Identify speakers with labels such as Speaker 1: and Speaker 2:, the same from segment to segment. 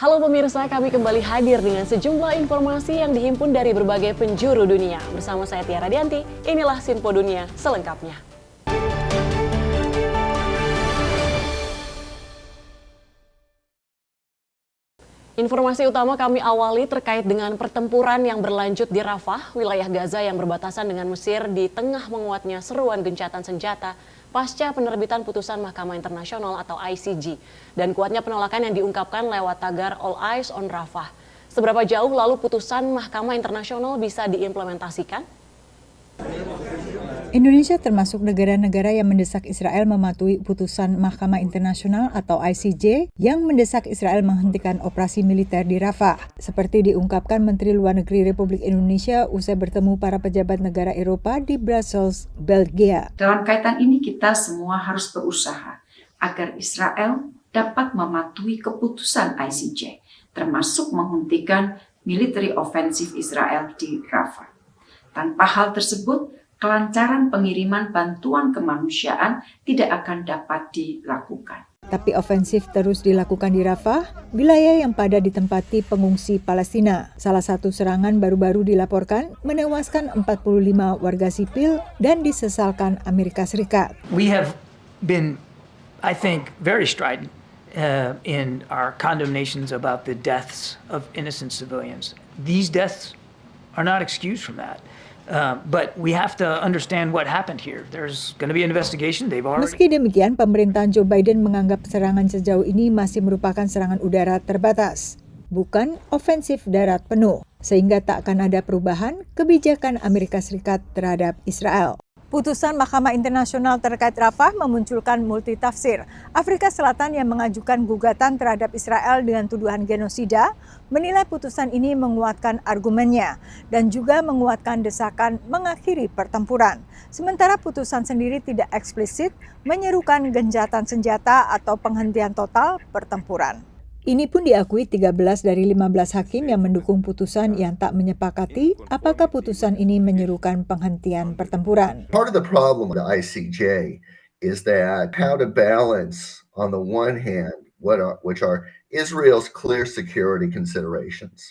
Speaker 1: Halo pemirsa, kami kembali hadir dengan sejumlah informasi yang dihimpun dari berbagai penjuru dunia. Bersama saya Tiara Dianti, inilah Sinpo Dunia selengkapnya. Informasi utama kami awali terkait dengan pertempuran yang berlanjut di Rafah, wilayah Gaza yang berbatasan dengan Mesir di tengah menguatnya seruan gencatan senjata pasca penerbitan putusan Mahkamah Internasional atau ICJ dan kuatnya penolakan yang diungkapkan lewat tagar All Eyes on Rafah. Seberapa jauh lalu putusan Mahkamah Internasional bisa diimplementasikan?
Speaker 2: Indonesia termasuk negara-negara yang mendesak Israel mematuhi putusan Mahkamah Internasional atau ICJ yang mendesak Israel menghentikan operasi militer di Rafah, seperti diungkapkan Menteri Luar Negeri Republik Indonesia usai bertemu para pejabat negara Eropa di Brussels, Belgia.
Speaker 3: Dalam kaitan ini kita semua harus berusaha agar Israel dapat mematuhi keputusan ICJ, termasuk menghentikan military offensive Israel di Rafah. Tanpa hal tersebut, kelancaran pengiriman bantuan kemanusiaan tidak akan dapat dilakukan.
Speaker 2: Tapi ofensif terus dilakukan di Rafah, wilayah yang pada ditempati pengungsi Palestina. Salah satu serangan baru-baru dilaporkan menewaskan 45 warga sipil dan disesalkan Amerika Serikat.
Speaker 4: We have been, I think, very strident in our condemnations about the deaths of innocent civilians. These deaths are not excused from that. But we have to understand what happened here. There's going to be an investigation.
Speaker 2: Meski demikian, pemerintahan Joe Biden menganggap serangan sejauh ini masih merupakan serangan udara terbatas, bukan ofensif darat penuh, sehingga tak akan ada perubahan kebijakan Amerika Serikat terhadap Israel. Putusan Mahkamah Internasional terkait Rafah memunculkan multitafsir. Afrika Selatan yang mengajukan gugatan terhadap Israel dengan tuduhan genosida menilai putusan ini menguatkan argumennya dan juga menguatkan desakan mengakhiri pertempuran. Sementara putusan sendiri tidak eksplisit menyerukan gencatan senjata atau penghentian total pertempuran. Ini pun diakui 13 dari 15 hakim yang mendukung putusan yang tak menyepakati apakah putusan ini menyerukan penghentian pertempuran.
Speaker 5: Part of the problem with the ICJ is that how to balance on the one hand which are Israel's clear security considerations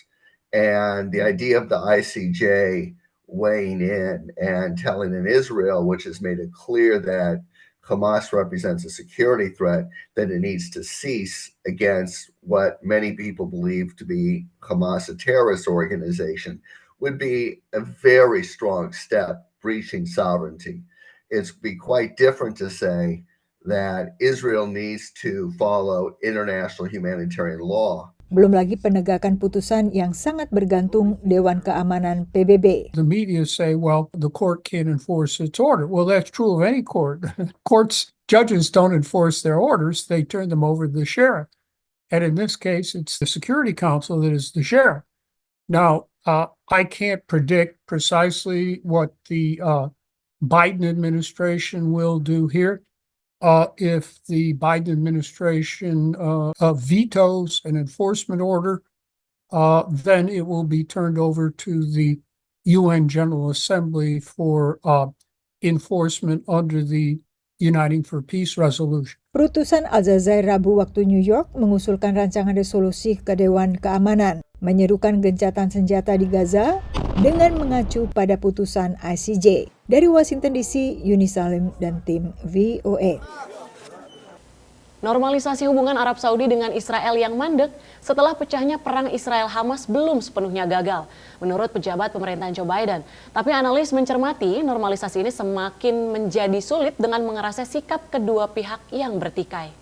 Speaker 5: and the idea of the ICJ weighing in and telling in Israel, which has made it clear that Hamas represents a security threat, that it needs to cease against what many people believe to be Hamas, a terrorist organization, would be a very strong step breaching sovereignty. It'd be quite different to say that Israel needs to follow international humanitarian law.
Speaker 2: Belum lagi penegakan putusan yang sangat bergantung Dewan Keamanan PBB.
Speaker 6: The media say, well, the court can't enforce its order. Well, that's true of any court. Judges don't enforce their orders. They turn them over to the sheriff. And in this case, it's the Security Council that is the sheriff. Now, I can't predict precisely what the Biden administration will do here. If the Biden administration vetoes an enforcement order, then it will be turned over to the UN General Assembly for enforcement under the Uniting for Peace resolution.
Speaker 2: Perutusan Al-Jazair Rabu waktu New York mengusulkan rancangan resolusi ke Dewan Keamanan, menyerukan gencatan senjata di Gaza dengan mengacu pada putusan ICJ. Dari Washington DC, Yuni Salim dan tim VOA.
Speaker 1: Normalisasi hubungan Arab Saudi dengan Israel yang mandek setelah pecahnya perang Israel-Hamas belum sepenuhnya gagal, menurut pejabat pemerintahan Joe Biden. Tapi analis mencermati normalisasi ini semakin menjadi sulit dengan mengerasnya sikap kedua pihak yang bertikai.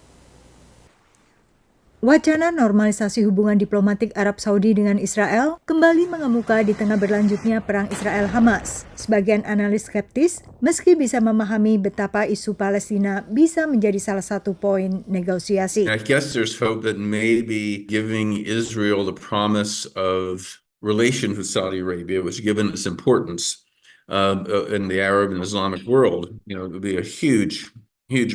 Speaker 2: Wacana normalisasi hubungan diplomatik Arab Saudi dengan Israel kembali mengemuka di tengah berlanjutnya perang Israel-Hamas. Sebagian analis skeptis, meski bisa memahami betapa isu Palestina bisa menjadi salah satu poin negosiasi.
Speaker 7: I guess there's hope that maybe giving Israel the promise of relations with Saudi Arabia, which given its importance in the Arab and Islamic world, it would be a huge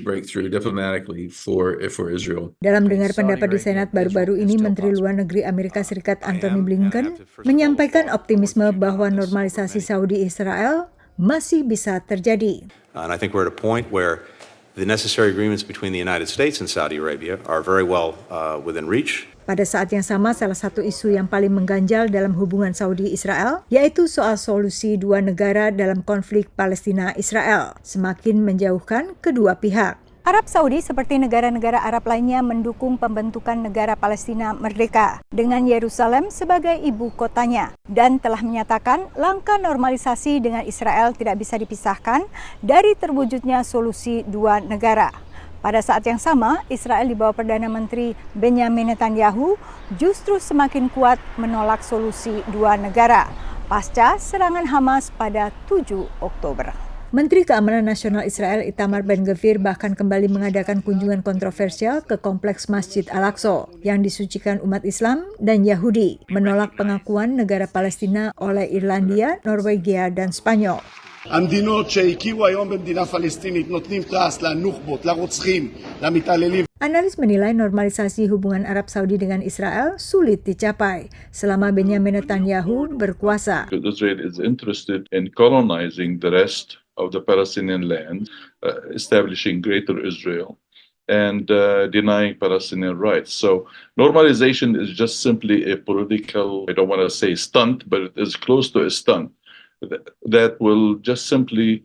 Speaker 7: breakthrough diplomatically for Israel.
Speaker 2: Dalam dengar pendapat di Senat baru-baru ini, Menteri Luar Negeri Amerika Serikat Antony Blinken menyampaikan optimisme bahwa normalisasi Saudi-Israel masih bisa terjadi.
Speaker 8: And I think we're at a point where the necessary agreements between the United States and Saudi Arabia are very well within reach.
Speaker 2: Pada saat yang sama, salah satu isu yang paling mengganjal dalam hubungan Saudi-Israel yaitu soal solusi dua negara dalam konflik Palestina-Israel, semakin menjauhkan kedua pihak. Arab Saudi seperti negara-negara Arab lainnya mendukung pembentukan negara Palestina merdeka dengan Yerusalem sebagai ibu kotanya dan telah menyatakan langkah normalisasi dengan Israel tidak bisa dipisahkan dari terwujudnya solusi dua negara. Pada saat yang sama, Israel di bawah Perdana Menteri Benjamin Netanyahu justru semakin kuat menolak solusi dua negara pasca serangan Hamas pada 7 Oktober. Menteri Keamanan Nasional Israel Itamar Ben-Gvir bahkan kembali mengadakan kunjungan kontroversial ke kompleks Masjid Al-Aqsa yang disucikan umat Islam dan Yahudi, menolak pengakuan negara Palestina oleh Irlandia, Norwegia, dan Spanyol.
Speaker 8: המדינות שהכירו היום במדינה פלסטינית נותנים פרס לנוח'בות, לרוצחים, למתעללים.
Speaker 2: Analis menilai normalisasi hubungan Arab Saudi dengan Israel sulit dicapai selama Benjamin Netanyahu berkuasa.
Speaker 9: Israel is interested in colonizing the rest of the Palestinian land, establishing Greater Israel, and denying Palestinian rights. So normalization is just simply a political, I don't want to say stunt, but it is close to a stunt that will just simply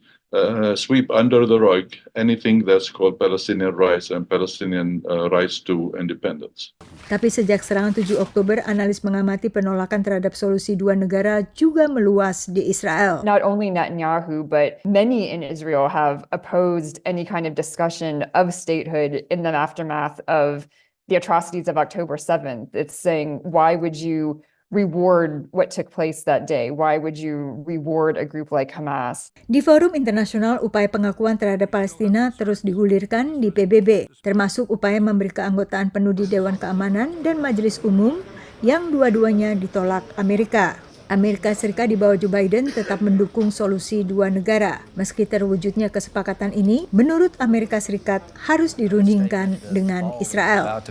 Speaker 9: sweep under the rug anything that's called Palestinian rights and Palestinian rights to independence.
Speaker 2: Tapi sejak serangan 7 Oktober, analis mengamati penolakan terhadap solusi dua negara juga meluas di Israel.
Speaker 10: Not only Netanyahu, but many in Israel have opposed any kind of discussion of statehood in the aftermath of the atrocities of October 7th. It's saying, why would you reward what took place that day? Why would you reward a group like Hamas?
Speaker 2: Di forum internasional, upaya pengakuan terhadap Palestina terus digulirkan di PBB, termasuk upaya memberi keanggotaan penuh di Dewan Keamanan dan Majelis Umum yang dua-duanya ditolak Amerika. Amerika Serikat di bawah Joe Biden tetap mendukung solusi dua negara. Meski terwujudnya kesepakatan ini, menurut Amerika Serikat harus dirundingkan dengan Israel.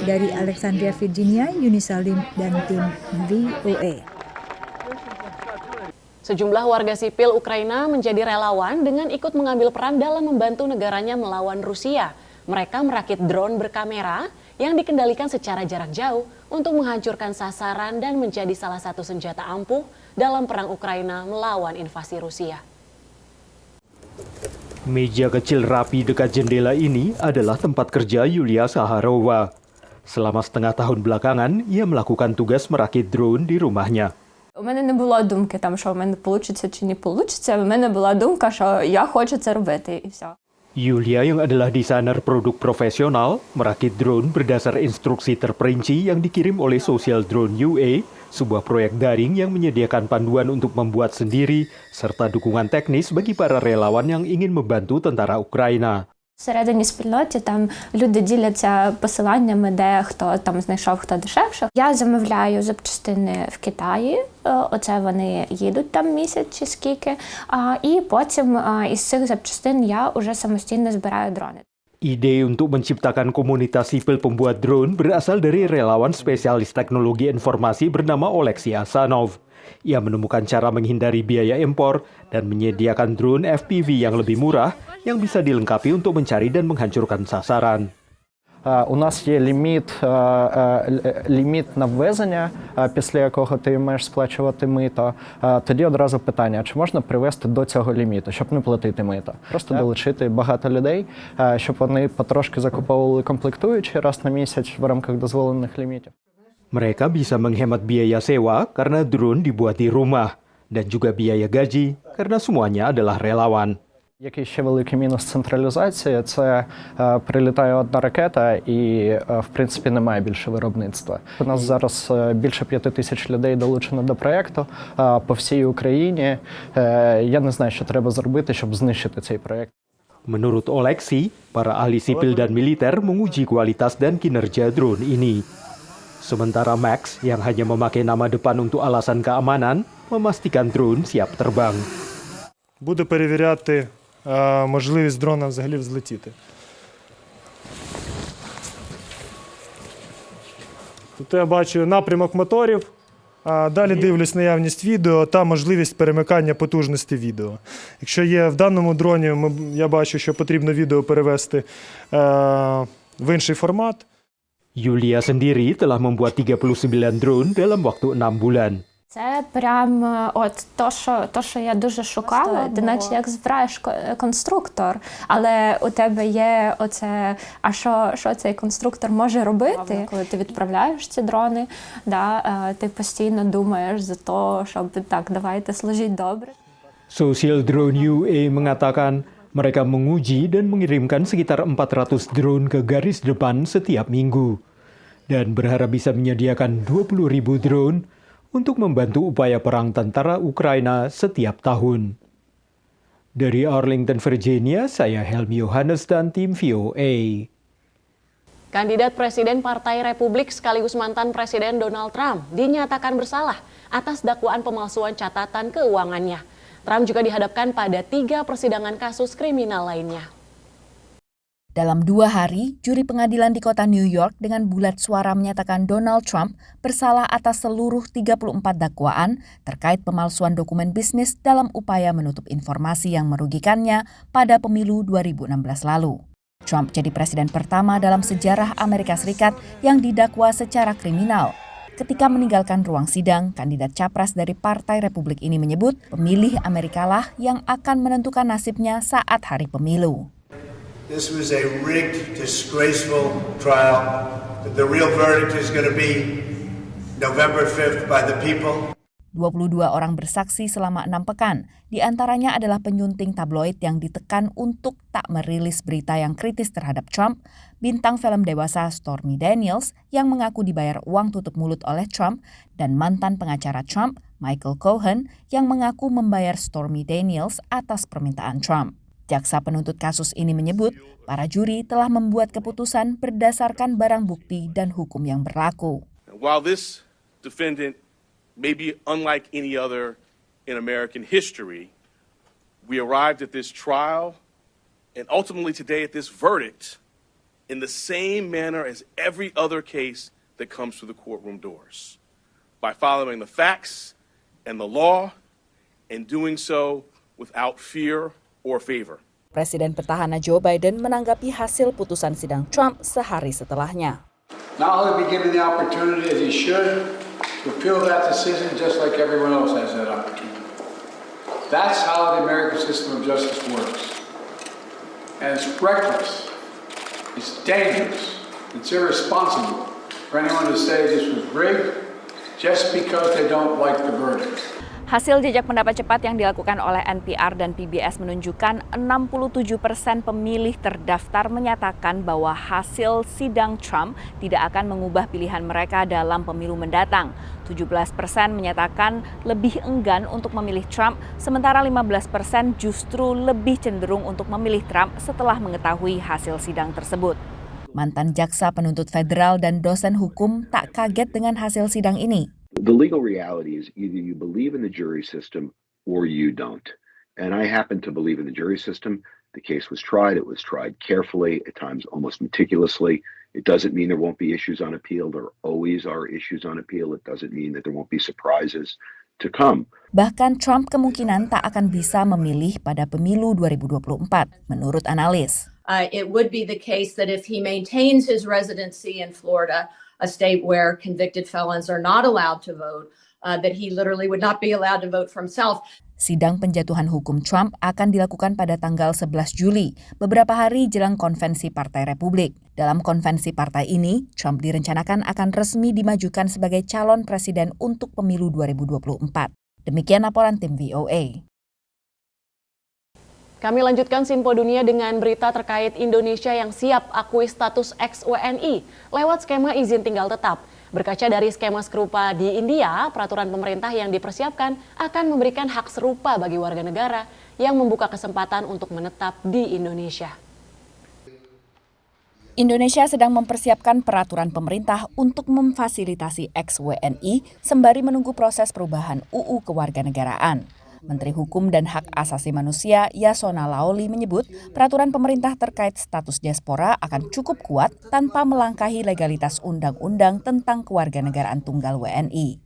Speaker 2: Dari Alexandria, Virginia, Yuni Salim dan tim VOA.
Speaker 1: Sejumlah warga sipil Ukraina menjadi relawan dengan ikut mengambil peran dalam membantu negaranya melawan Rusia. Mereka merakit drone berkamera yang dikendalikan secara jarak jauh untuk menghancurkan sasaran dan menjadi salah satu senjata ampuh dalam perang Ukraina melawan invasi Rusia.
Speaker 11: Meja kecil rapi dekat jendela ini adalah tempat kerja Yulia Saharova. Selama setengah tahun belakangan, ia melakukan tugas merakit drone di rumahnya.
Speaker 12: У мене не було думки, що в мене вийде чи не вийде. У мене була думка, що я хочу це робити, і все.
Speaker 11: Yulia yang adalah desainer produk profesional, merakit drone berdasar instruksi terperinci yang dikirim oleh Social Drone UA, sebuah proyek daring yang menyediakan panduan untuk membuat sendiri, serta dukungan teknis bagi para relawan yang ingin membantu tentara Ukraina.
Speaker 12: Всередині спільноті там люди діляться посиланнями, де хто там знайшов, хто дешевше. Я замовляю запчастини в Китаї, оце вони їдуть там місяць чи скільки, і потім із цих запчастин я уже самостійно збираю дрони.
Speaker 11: Ide untuk menciptakan komunitas sipil pembuat drone berasal dari relawan spesialis teknologi informasi bernama Oleksiy Asanov. Ia menemukan cara menghindari biaya impor dan menyediakan drone FPV yang lebih murah yang bisa dilengkapi untuk mencari dan menghancurkan sasaran.
Speaker 13: У нас є ліміт на ввезення, після якого ти маєш сплачувати мито. Тоді одразу питання, чи можна привести до цього ліміту, щоб не платити мито. Просто долучити багато людей, щоб вони потрошки закуповували комплектуючі раз на місяць в рамках дозволених лімітів.
Speaker 11: Mereka bisa menghemat biaya sewa karena drone dibuat di rumah, dan juga biaya gaji karena semuanya adalah relawan.
Speaker 13: Який ще великий мінус централізації – це прилітає одна ракета і, в принципі, немає більше виробництва. У нас зараз більше 5 тисяч людей долучено до проєкту по всій Україні. Я не знаю, що треба зробити, щоб знищити цей проєкт.
Speaker 11: Menurut Oleksiy, para ahli sipil dan militer menguji kualitas dan kinerja drone ini. Sementara Max, yang hanya memakai nama depan untuk alasan keamanan, memastikan drone siap terbang.
Speaker 14: Буду перевіряти можливість дрона взагалі взлетіти. Тут я бачу напрямок моторів, далі дивлюсь наявність відео та можливість перемикання потужності відео. Якщо є в даному дроні, я бачу, що потрібно відео перевести в інший формат.
Speaker 11: Yulia sendiri telah membuat 39 drone dalam waktu 6 bulan.
Speaker 12: Це прям от то, що я дуже шукала, ти наче як збираєш конструктор, але у тебе є оце, а що цей конструктор може робити? Коли ти відправляєш ці дрони, ти постійно думаєш за те, щоб так, давайте служіть добре.
Speaker 11: Social Drone UA mengatakan mereka menguji dan mengirimkan sekitar 400 drone ke garis depan setiap minggu dan berharap bisa menyediakan 20.000 drone untuk membantu upaya perang tentara Ukraina setiap tahun. Dari Arlington, Virginia, saya Helmi Yohanes dan tim VOA.
Speaker 1: Kandidat Presiden Partai Republik sekaligus mantan Presiden Donald Trump dinyatakan bersalah atas dakwaan pemalsuan catatan keuangannya. Trump juga dihadapkan pada 3 persidangan kasus kriminal lainnya.
Speaker 15: Dalam 2 hari, juri pengadilan di kota New York dengan bulat suara menyatakan Donald Trump bersalah atas seluruh 34 dakwaan terkait pemalsuan dokumen bisnis dalam upaya menutup informasi yang merugikannya pada pemilu 2016 lalu. Trump jadi presiden pertama dalam sejarah Amerika Serikat yang didakwa secara kriminal. Ketika meninggalkan ruang sidang, kandidat capres dari Partai Republik ini menyebut pemilih Amerikalah yang akan menentukan nasibnya saat hari pemilu.
Speaker 16: This was a rigged, disgraceful trial. The real verdict is going to be November 5th by the people.
Speaker 15: 22 orang bersaksi selama 6 pekan. Di antaranya adalah penyunting tabloid yang ditekan untuk tak merilis berita yang kritis terhadap Trump, bintang film dewasa Stormy Daniels yang mengaku dibayar uang tutup mulut oleh Trump, dan mantan pengacara Trump, Michael Cohen, yang mengaku membayar Stormy Daniels atas permintaan Trump. Jaksa penuntut kasus ini menyebut para juri telah membuat keputusan berdasarkan barang bukti dan hukum yang berlaku.
Speaker 17: While this defendant may be unlike any other in American history, we arrived at this trial and ultimately today at this verdict in the same manner as every other case that comes through the courtroom doors, by following the facts and the law and doing so without fear or favor.
Speaker 15: Presiden petahana Joe Biden menanggapi hasil putusan sidang Trump sehari setelahnya.
Speaker 18: Now he'll be given the opportunity, as he should, to appeal that decision just like everyone else has that opportunity. That's how the American system of justice works. And it's reckless, it's dangerous, it's irresponsible for anyone to say this was rigged just because they don't like the verdict.
Speaker 15: Hasil jejak pendapat cepat yang dilakukan oleh NPR dan PBS menunjukkan 67% pemilih terdaftar menyatakan bahwa hasil sidang Trump tidak akan mengubah pilihan mereka dalam pemilu mendatang. 17% menyatakan lebih enggan untuk memilih Trump, sementara 15% justru lebih cenderung untuk memilih Trump setelah mengetahui hasil sidang tersebut. Mantan jaksa penuntut federal dan dosen hukum tak kaget dengan hasil sidang ini.
Speaker 19: The legal reality is either you believe in the jury system or you don't. And I happen to believe in the jury system. The case was tried. It was tried carefully, at times almost meticulously. It doesn't mean there won't be issues on appeal. There always are issues on appeal. It doesn't mean that there won't be surprises to come.
Speaker 15: Bahkan Trump kemungkinan tak akan bisa memilih pada pemilu 2024, menurut analis.
Speaker 20: It would be the case that if he maintains his residency in Florida, a state where convicted felons are not allowed to vote, that he literally would not be allowed to vote for himself.
Speaker 15: Sidang penjatuhan hukum Trump akan dilakukan pada tanggal 11 Juli, beberapa hari jelang konvensi Partai Republik. Dalam konvensi partai ini, Trump direncanakan akan resmi dimajukan sebagai calon presiden untuk pemilu 2024. Demikian laporan tim VOA.
Speaker 1: Kami lanjutkan Simpo Dunia dengan berita terkait Indonesia yang siap akui status ex-WNI lewat skema izin tinggal tetap. Berkaca dari skema serupa di India, peraturan pemerintah yang dipersiapkan akan memberikan hak serupa bagi warga negara yang membuka kesempatan untuk menetap di Indonesia.
Speaker 15: Indonesia sedang mempersiapkan peraturan pemerintah untuk memfasilitasi ex-WNI sembari menunggu proses perubahan UU Kewarganegaraan. Menteri Hukum dan Hak Asasi Manusia Yasona Laoli menyebut peraturan pemerintah terkait status diaspora akan cukup kuat tanpa melangkahi legalitas undang-undang tentang kewarganegaraan tunggal WNI.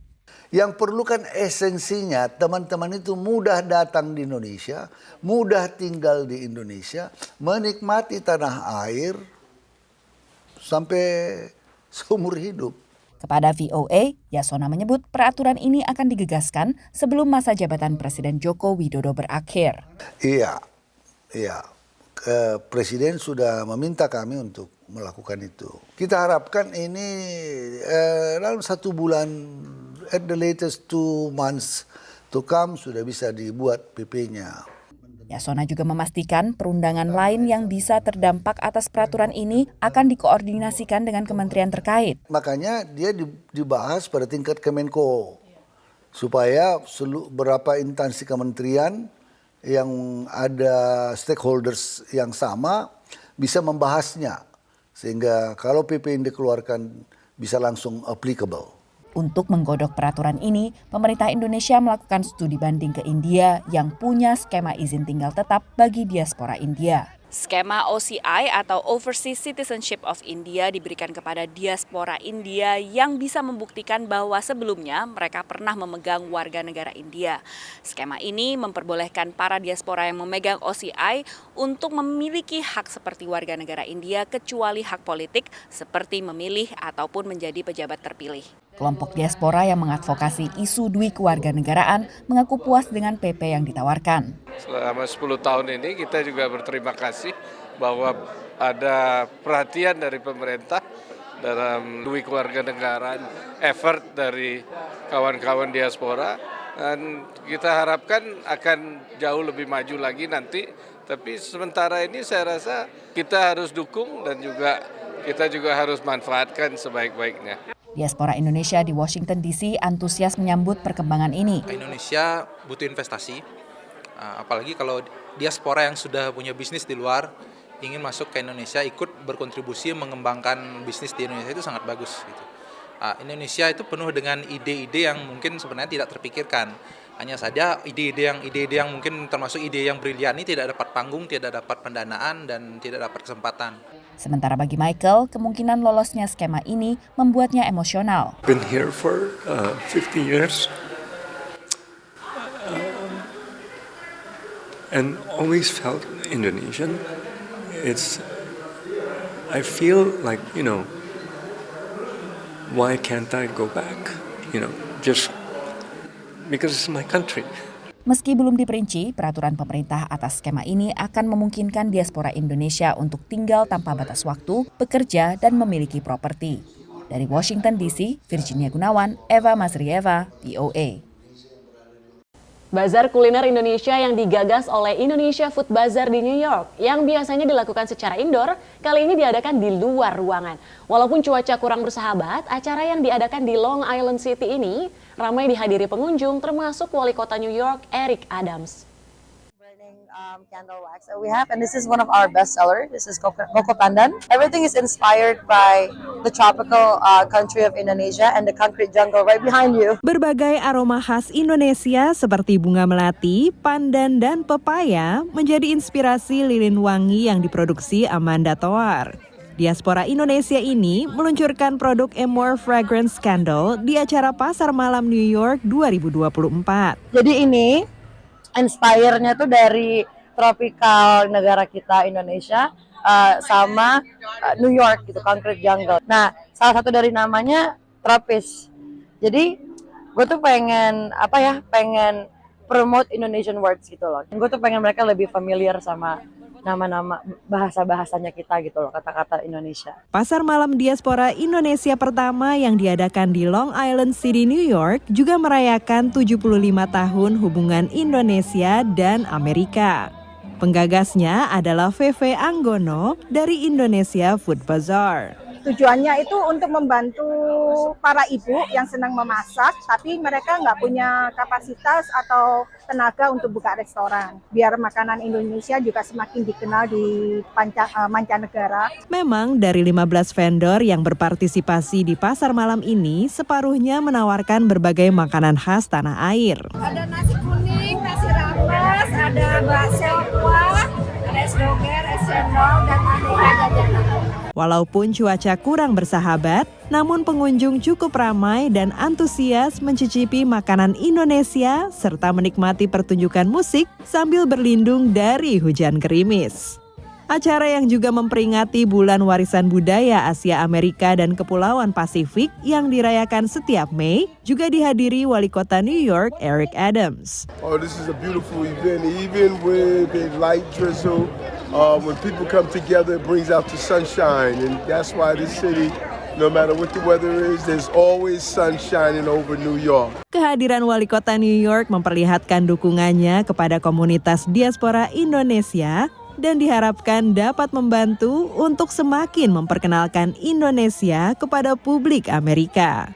Speaker 21: Yang perlu kan esensinya teman-teman itu mudah datang di Indonesia, mudah tinggal di Indonesia, menikmati tanah air, sampai seumur hidup.
Speaker 15: Kepada VOA, Yasona menyebut peraturan ini akan digegaskan sebelum masa jabatan Presiden Joko Widodo berakhir.
Speaker 21: Iya. Presiden sudah meminta kami untuk melakukan itu. Kita harapkan ini dalam 1 bulan, at the latest 2 months to come, sudah bisa dibuat PP-nya.
Speaker 15: Yasona juga memastikan perundangan lain yang bisa terdampak atas peraturan ini akan dikoordinasikan dengan kementerian terkait.
Speaker 21: Makanya dia dibahas pada tingkat Kemenko, supaya beberapa instansi kementerian yang ada stakeholders yang sama bisa membahasnya. Sehingga kalau PP ini dikeluarkan bisa langsung applicable.
Speaker 15: Untuk menggodok peraturan ini, pemerintah Indonesia melakukan studi banding ke India yang punya skema izin tinggal tetap bagi diaspora India.
Speaker 3: Skema OCI atau Overseas Citizenship of India diberikan kepada diaspora India yang bisa membuktikan bahwa sebelumnya mereka pernah memegang warga negara India. Skema ini memperbolehkan para diaspora yang memegang OCI untuk memiliki hak seperti warga negara India kecuali hak politik seperti memilih ataupun menjadi pejabat terpilih.
Speaker 15: Kelompok diaspora yang mengadvokasi isu dui kewarganegaraan mengaku puas dengan PP yang ditawarkan.
Speaker 22: Selama 10 tahun ini kita juga berterima kasih bahwa ada perhatian dari pemerintah dalam dui kewarganegaraan, effort dari kawan-kawan diaspora, dan kita harapkan akan jauh lebih maju lagi nanti. Tapi sementara ini saya rasa kita harus dukung dan juga kita juga harus manfaatkan sebaik-baiknya.
Speaker 15: Diaspora Indonesia di Washington DC antusias menyambut perkembangan ini.
Speaker 23: Indonesia butuh investasi, apalagi kalau diaspora yang sudah punya bisnis di luar ingin masuk ke Indonesia, ikut berkontribusi mengembangkan bisnis di Indonesia, itu sangat bagus. Gitu. Indonesia itu penuh dengan ide-ide yang mungkin sebenarnya tidak terpikirkan. Hanya saja ide-ide yang mungkin termasuk ide yang brilian ini tidak dapat panggung, tidak dapat pendanaan, dan tidak dapat kesempatan.
Speaker 15: Sementara bagi Michael, kemungkinan lolosnya skema ini membuatnya emosional.
Speaker 24: Been here for 50 years and always felt Indonesian. I feel like, why can't I go back? Just because it's my country.
Speaker 15: Meski belum diperinci, peraturan pemerintah atas skema ini akan memungkinkan diaspora Indonesia untuk tinggal tanpa batas waktu, bekerja, dan memiliki properti. Dari Washington DC, Virginia Gunawan, Eva Mazrieva, VOA.
Speaker 1: Bazar kuliner Indonesia yang digagas oleh Indonesia Food Bazaar di New York yang biasanya dilakukan secara indoor, kali ini diadakan di luar ruangan. Walaupun cuaca kurang bersahabat, acara yang diadakan di Long Island City ini ramai dihadiri pengunjung termasuk Wali Kota New York, Eric Adams.
Speaker 25: Candle wax that we have, and this is one of our best sellers. This is Coco Pandan. Everything is inspired by the tropical country of Indonesia and the concrete jungle right behind you.
Speaker 26: Berbagai aroma khas Indonesia seperti bunga melati, pandan, dan pepaya menjadi inspirasi lilin wangi yang diproduksi Amanda Toar. Diaspora Indonesia ini meluncurkan produk A More Fragrance Candle di acara Pasar Malam New York 2024.
Speaker 25: Jadi ini inspire-nya tuh dari tropical negara kita Indonesia sama New York gitu, concrete jungle. Nah, salah satu dari namanya tropis. Jadi gue tuh pengen promote Indonesian words gitu loh. Gue tuh pengen mereka lebih familiar sama nama-nama bahasa-bahasanya kita gitu loh, kata-kata Indonesia.
Speaker 26: Pasar Malam Diaspora Indonesia pertama yang diadakan di Long Island City, New York juga merayakan 75 tahun hubungan Indonesia dan Amerika. Penggagasnya adalah VV Anggono dari Indonesia Food Bazaar.
Speaker 27: Tujuannya itu untuk membantu para ibu yang senang memasak, tapi mereka nggak punya kapasitas atau tenaga untuk buka restoran. Biar makanan Indonesia juga semakin dikenal di mancanegara.
Speaker 26: Memang dari 15 vendor yang berpartisipasi di pasar malam ini, separuhnya menawarkan berbagai makanan khas tanah air.
Speaker 27: Ada nasi kuning, nasi rames, ada bakso kuah, ada es doger, es cendol, dan aneka jajanan.
Speaker 26: Walaupun cuaca kurang bersahabat, namun pengunjung cukup ramai dan antusias mencicipi makanan Indonesia serta menikmati pertunjukan musik sambil berlindung dari hujan gerimis. Acara yang juga memperingati Bulan Warisan Budaya Asia Amerika dan Kepulauan Pasifik yang dirayakan setiap Mei juga dihadiri Wali Kota New York Eric Adams.
Speaker 4: Oh, this is a beautiful event, even with a light drizzle. When people come together, it brings out the sunshine, and that's why this city, no matter what the weather is, there's always sun shining over New York.
Speaker 26: Kehadiran Wali Kota New York memperlihatkan dukungannya kepada komunitas diaspora Indonesia dan diharapkan dapat membantu untuk semakin memperkenalkan Indonesia kepada publik Amerika.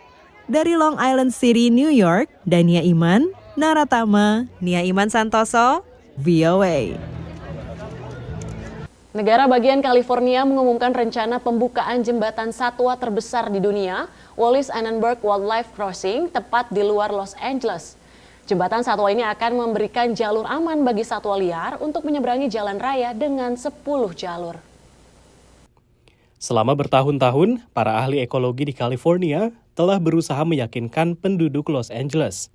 Speaker 26: Dari Long Island City, New York, Dania Iman, Naratama, Nia Iman Santoso, VOA.
Speaker 1: Negara bagian California mengumumkan rencana pembukaan jembatan satwa terbesar di dunia, Wallis-Annenberg Wildlife Crossing, tepat di luar Los Angeles. Jembatan satwa ini akan memberikan jalur aman bagi satwa liar untuk menyeberangi jalan raya dengan 10 jalur.
Speaker 5: Selama bertahun-tahun, para ahli ekologi di California telah berusaha meyakinkan penduduk Los Angeles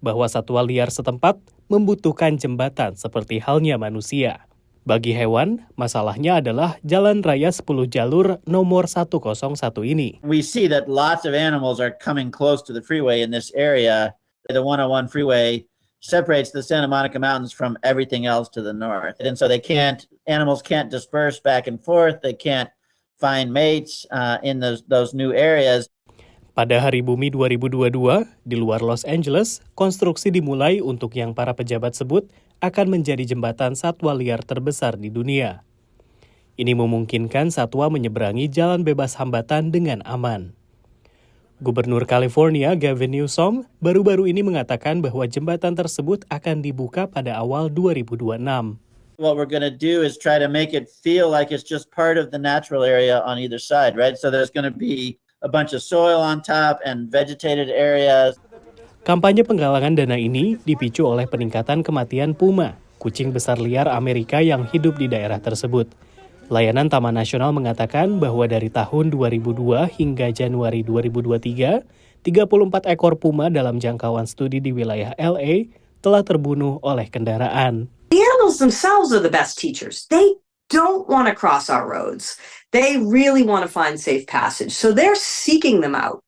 Speaker 5: bahwa satwa liar setempat membutuhkan jembatan seperti halnya manusia. Bagi hewan, masalahnya adalah jalan raya 10 jalur nomor 101 ini.
Speaker 6: We see that lots of animals are coming close to the freeway in this area. The 101 freeway separates the Santa Monica Mountains from everything else to the north. And so animals can't disperse back and forth. They can't find mates in those new areas.
Speaker 5: Pada Hari Bumi 2022, di luar Los Angeles, konstruksi dimulai untuk yang para pejabat sebut akan menjadi jembatan satwa liar terbesar di dunia. Ini memungkinkan satwa menyeberangi jalan bebas hambatan dengan aman. Gubernur California Gavin Newsom baru-baru ini mengatakan bahwa jembatan tersebut akan dibuka pada awal 2026.
Speaker 6: What we're going to do is try to make it feel like it's just part of the natural area on either side, right? So there's going to be a bunch of soil on top and vegetated areas.
Speaker 5: Kampanye penggalangan dana ini dipicu oleh peningkatan kematian puma, kucing besar liar Amerika yang hidup di daerah tersebut. Layanan Taman Nasional mengatakan bahwa dari tahun 2002 hingga Januari 2023, 34 ekor puma dalam jangkauan studi di wilayah LA telah terbunuh oleh kendaraan.
Speaker 7: The animals themselves are the best teachers. They don't want to cross our roads. They really want to find safe passage. So they're seeking them out.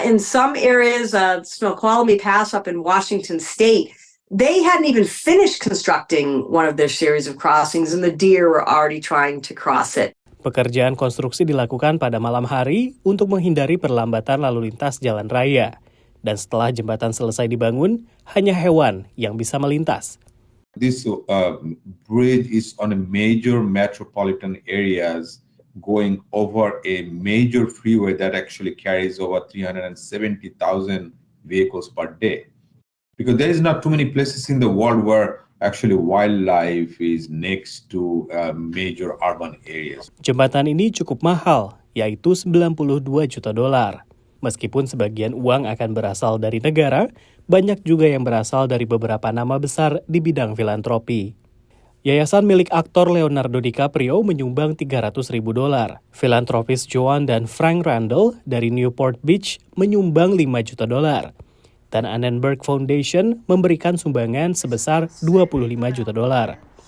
Speaker 7: In some areas, Snoqualmie Pass up in Washington State, they hadn't even finished constructing one of their series of crossings and the deer were already trying to cross it.
Speaker 5: Pekerjaan konstruksi dilakukan pada malam hari untuk menghindari perlambatan lalu lintas jalan raya. Dan setelah jembatan selesai dibangun, hanya hewan yang bisa melintas.
Speaker 8: This bridge is on a major metropolitan areas going over a major freeway that actually carries over 370,000 vehicles per day. Because there is not too many places in the world where actually wildlife is next to major urban areas.
Speaker 5: Jembatan ini cukup mahal, yaitu $92 juta. Meskipun sebagian uang akan berasal dari negara, banyak juga yang berasal dari beberapa nama besar di bidang filantropi. Yayasan milik aktor Leonardo DiCaprio menyumbang $300.000. Filantropis Joan dan Frank Randall dari Newport Beach menyumbang $5 juta. Dan Annenberg Foundation memberikan sumbangan sebesar $25 juta.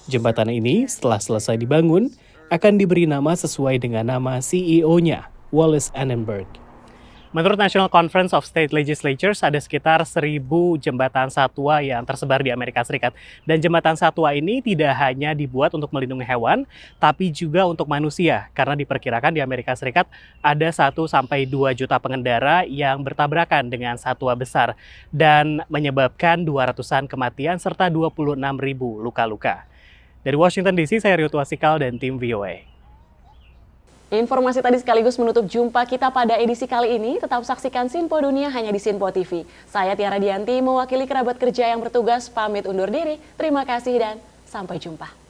Speaker 5: Jembatan ini setelah selesai dibangun akan diberi nama sesuai dengan nama CEO-nya, Wallis-Annenberg. Menurut National Conference of State Legislatures, ada sekitar 1.000 jembatan satwa yang tersebar di Amerika Serikat. Dan jembatan satwa ini tidak hanya dibuat untuk melindungi hewan, tapi juga untuk manusia. Karena diperkirakan di Amerika Serikat ada 1-2 juta pengendara yang bertabrakan dengan satwa besar. Dan menyebabkan 200-an kematian serta 26.000 luka-luka. Dari Washington DC, saya Rio Tuasikal dan tim VOA.
Speaker 1: Informasi tadi sekaligus menutup jumpa kita pada edisi kali ini. Tetap saksikan Sinpo Dunia hanya di Sinpo TV. Saya Tiara Dianti, mewakili kerabat kerja yang bertugas, pamit undur diri. Terima kasih dan sampai jumpa.